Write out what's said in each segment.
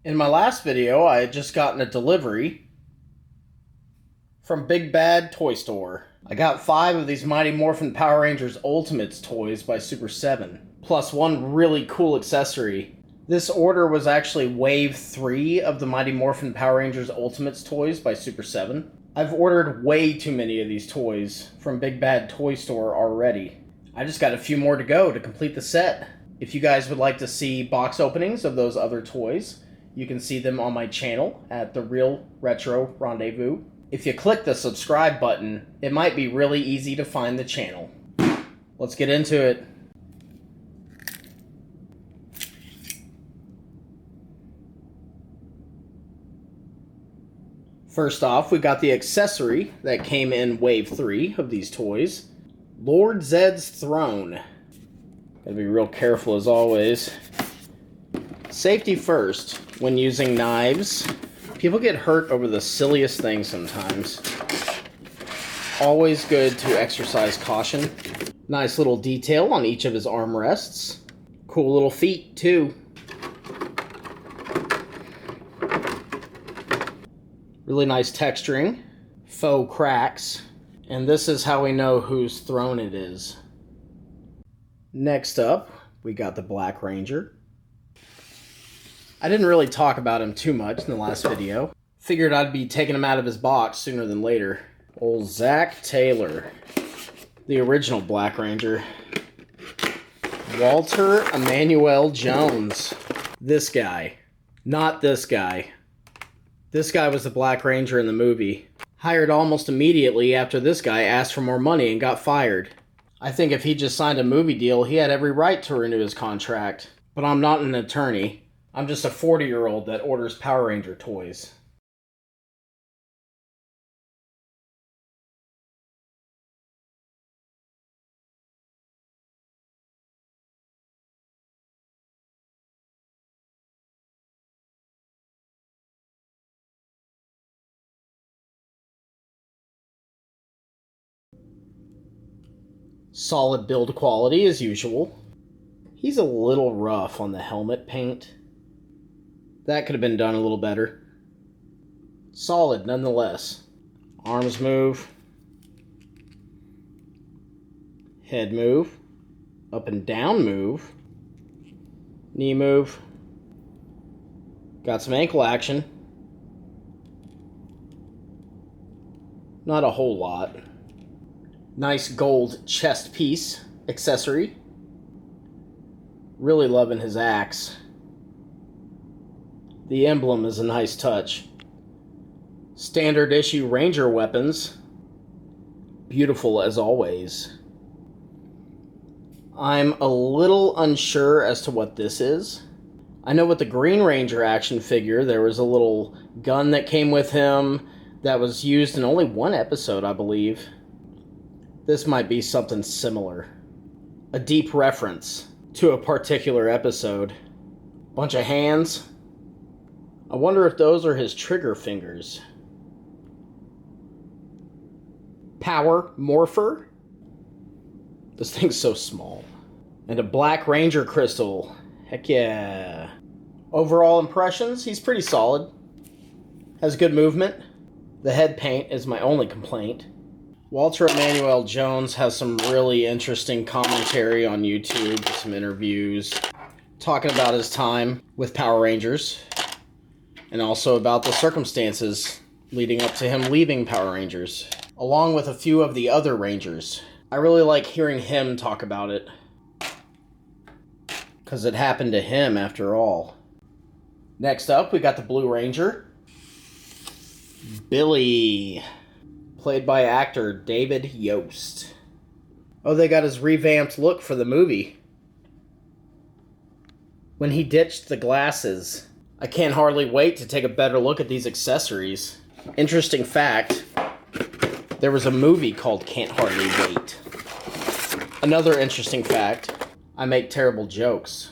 In my last video, I had just gotten a delivery from Big Bad Toy Store. I got 5 of these Mighty Morphin Power Rangers Ultimates toys by Super 7, plus one really cool accessory. This order was actually Wave 3 of the Mighty Morphin Power Rangers Ultimates toys by Super 7. I've ordered way too many of these toys from Big Bad Toy Store already. I just got a few more to go to complete the set. If you guys would like to see box openings of those other toys, you can see them on my channel at The Real Retro Rendezvous. If you click the subscribe button, it might be really easy to find the channel. Let's get into it. First off, we got the accessory that came in Wave 3 of these toys. Lord Zedd's Throne. Gotta be real careful as always. Safety first when using knives. People get hurt over the silliest things sometimes. Always good to exercise caution. Nice little detail on each of his armrests. Cool little feet too. Really nice texturing. Faux cracks. And this is how we know whose throne it is. Next up, we got the Black Ranger. I didn't really talk about him too much in the last video. Figured I'd be taking him out of his box sooner than later. Old Zach Taylor, the original Black Ranger. Walter Emmanuel Jones. This guy. Not this guy. This guy was the Black Ranger in the movie. Hired almost immediately after this guy asked for more money and got fired. I think if he just signed a movie deal, he had every right to renew his contract. But I'm not an attorney. I'm just a 40-year-old that orders Power Ranger toys. Solid build quality as usual. He's a little rough on the helmet paint. That could have been done a little better. Solid nonetheless. Arms move. Head move. Up and down move. Knee move. Got some ankle action. Not a whole lot. Nice gold chest piece accessory. Really loving his axe. The emblem is a nice touch. Standard issue Ranger weapons. Beautiful as always. I'm a little unsure as to what this is. I know with the Green Ranger action figure, there was a little gun that came with him that was used in only one episode, I believe. This might be something similar. A deep reference to a particular episode. Bunch of hands. I wonder if those are his trigger fingers. Power Morpher. This thing's so small. And a Black Ranger crystal. Heck yeah. Overall impressions, he's pretty solid. Has good movement. The head paint is my only complaint. Walter Emmanuel Jones has some really interesting commentary on YouTube, some interviews, talking about his time with Power Rangers, and also about the circumstances leading up to him leaving Power Rangers, along with a few of the other Rangers. I really like hearing him talk about it, because it happened to him after all. Next up, we got the Blue Ranger, Billy, played by actor David Yost. Oh, they got his revamped look for the movie. When he ditched the glasses. I can't hardly wait to take a better look at these accessories. Interesting fact, there was a movie called Can't Hardly Wait. Another interesting fact, I make terrible jokes.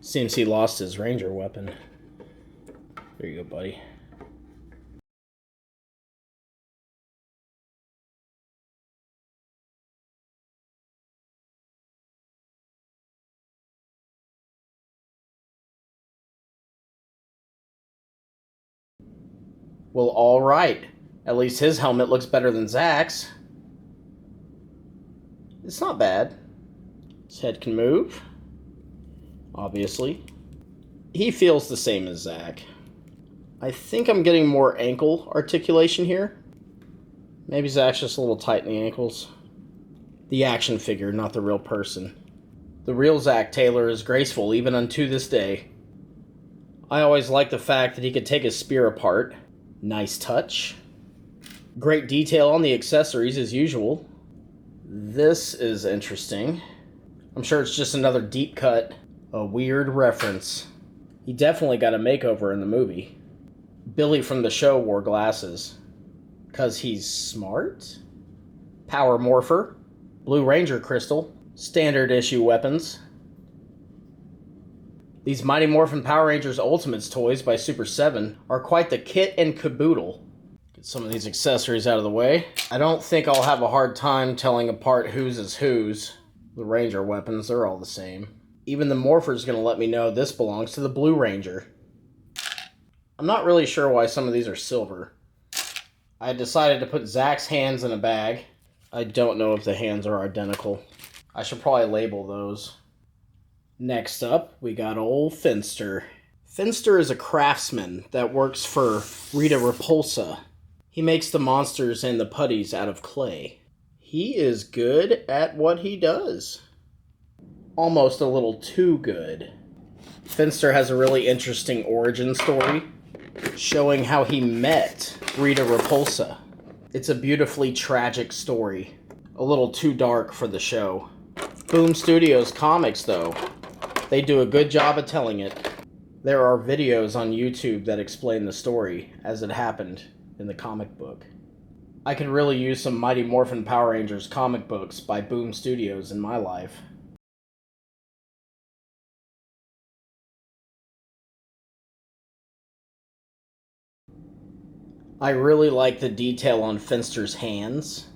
Seems he lost his Ranger weapon. There you go, buddy. Well, alright. At least his helmet looks better than Zack's. It's not bad. His head can move. Obviously. He feels the same as Zack. I think I'm getting more ankle articulation here. Maybe Zack's just a little tight in the ankles. The action figure, not the real person. The real Zack Taylor is graceful even unto this day. I always liked the fact that he could take his spear apart. Nice touch. Great detail on the accessories as usual. This is interesting. I'm sure it's just another deep cut. A weird reference. He definitely got a makeover in the movie. Billy from the show wore glasses. 'Cause he's smart? Power Morpher. Blue Ranger crystal. Standard issue weapons. These Mighty Morphin Power Rangers Ultimates toys by Super 7 are quite the kit and caboodle. Get some of these accessories out of the way. I don't think I'll have a hard time telling apart whose is whose. The Ranger weapons, they're all the same. Even the Morpher's gonna let me know this belongs to the Blue Ranger. I'm not really sure why some of these are silver. I decided to put Zack's hands in a bag. I don't know if the hands are identical. I should probably label those. Next up, we got old Finster. Finster is a craftsman that works for Rita Repulsa. He makes the monsters and the putties out of clay. He is good at what he does. Almost a little too good. Finster has a really interesting origin story, showing how he met Rita Repulsa. It's a beautifully tragic story. A little too dark for the show. Boom Studios comics, though. They do a good job of telling it. There are videos on YouTube that explain the story as it happened in the comic book. I could really use some Mighty Morphin Power Rangers comic books by Boom Studios in my life. I really like the detail on Finster's hands.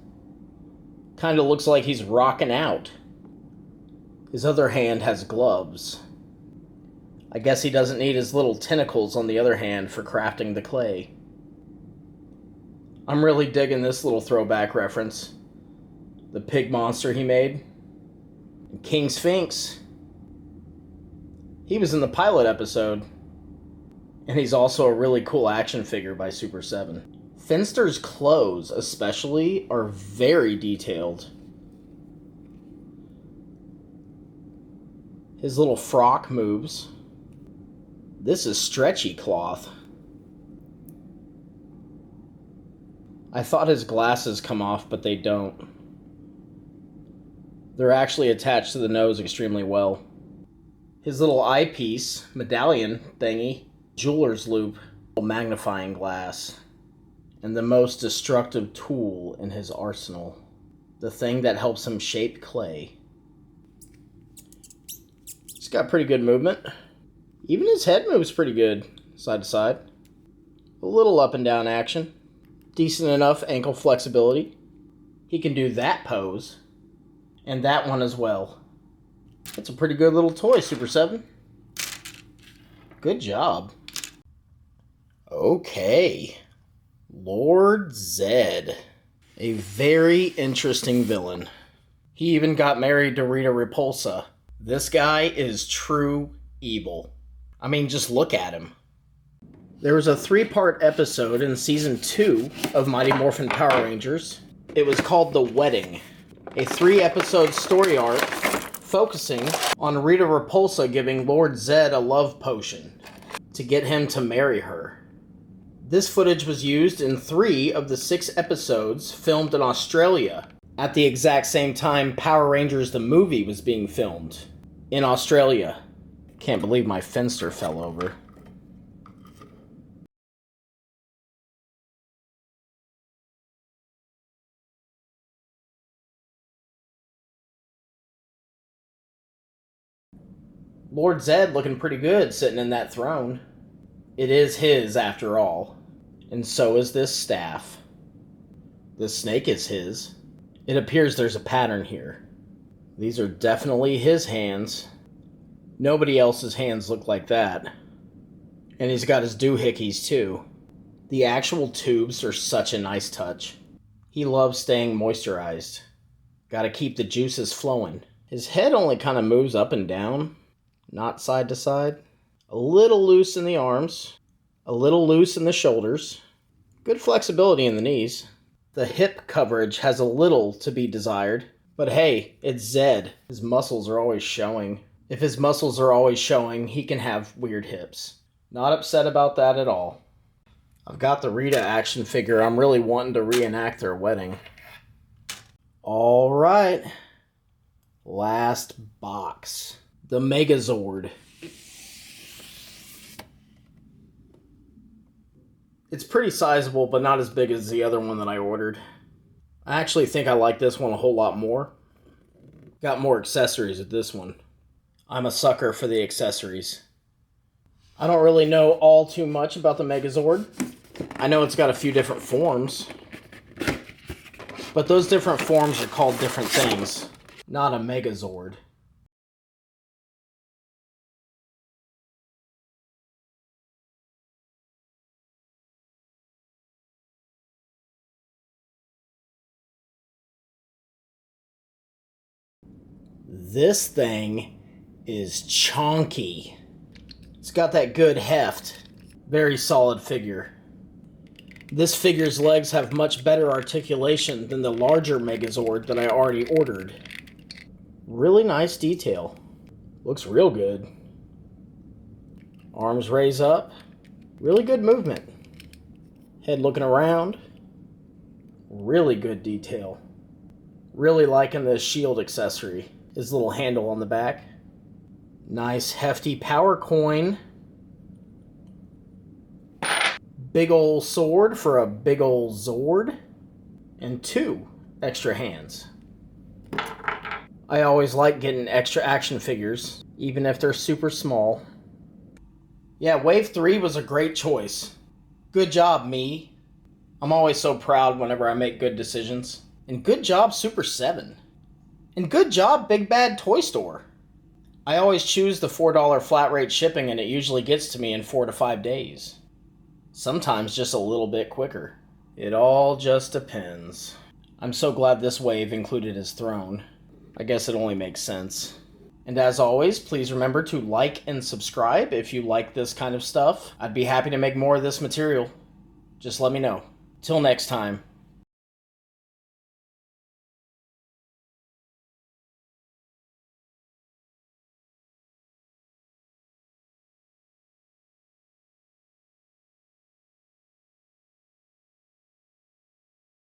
Kinda looks like he's rocking out. His other hand has gloves. I guess he doesn't need his little tentacles on the other hand for crafting the clay. I'm really digging this little throwback reference. The pig monster he made. And King Sphinx. He was in the pilot episode. And he's also a really cool action figure by Super 7. Finster's clothes, especially, are very detailed. His little frock moves. This is stretchy cloth. I thought his glasses come off, but they don't. They're actually attached to the nose extremely well. His little eyepiece, medallion thingy, jeweler's loop, magnifying glass, and the most destructive tool in his arsenal. The thing that helps him shape clay. He's got pretty good movement. Even his head moves pretty good, side to side. A little up and down action. Decent enough ankle flexibility. He can do that pose. And that one as well. That's a pretty good little toy, Super 7. Good job. Okay. Lord Zedd. A very interesting villain. He even got married to Rita Repulsa. This guy is true evil. I mean, just look at him. There was a 3-part episode in Season 2 of Mighty Morphin Power Rangers. It was called The Wedding. A 3-episode story arc focusing on Rita Repulsa giving Lord Zedd a love potion to get him to marry her. This footage was used in 3 of the 6 episodes filmed in Australia at the exact same time Power Rangers the movie was being filmed in Australia. Can't believe my Finster fell over. Lord Zedd looking pretty good sitting in that throne. It is his after all. And so is this staff. This snake is his. It appears there's a pattern here. These are definitely his hands. Nobody else's hands look like that. And he's got his doohickeys too. The actual tubes are such a nice touch. He loves staying moisturized. Gotta keep the juices flowing. His head only kind of moves up and down, not side to side. A little loose in the arms, a little loose in the shoulders. Good flexibility in the knees. The hip coverage has a little to be desired. But hey, it's Zedd. His muscles are always showing. If his muscles are always showing, he can have weird hips. Not upset about that at all. I've got the Rita action figure. I'm really wanting to reenact their wedding. All right. Last box. The Megazord. It's pretty sizable, but not as big as the other one that I ordered. I actually think I like this one a whole lot more. Got more accessories with this one. I'm a sucker for the accessories. I don't really know all too much about the Megazord. I know it's got a few different forms. But those different forms are called different things. Not a Megazord. This thing is chonky. It's got that good heft. Very solid figure. This figure's legs have much better articulation than the larger Megazord that I already ordered. Really nice detail. Looks real good. Arms raise up. Really good movement. Head looking around. Really good detail. Really liking the shield accessory. His little handle on the back. Nice hefty power coin. Big ol' sword for a big ol' Zord. And 2 extra hands. I always like getting extra action figures, even if they're super small. Yeah, Wave 3 was a great choice. Good job, me. I'm always so proud whenever I make good decisions. And good job, Super 7. And good job, Big Bad Toy Store. I always choose the $4 flat rate shipping, and it usually gets to me in 4 to 5 days. Sometimes just a little bit quicker. It all just depends. I'm so glad this wave included his throne. I guess it only makes sense. And as always, please remember to like and subscribe if you like this kind of stuff. I'd be happy to make more of this material. Just let me know. Till next time.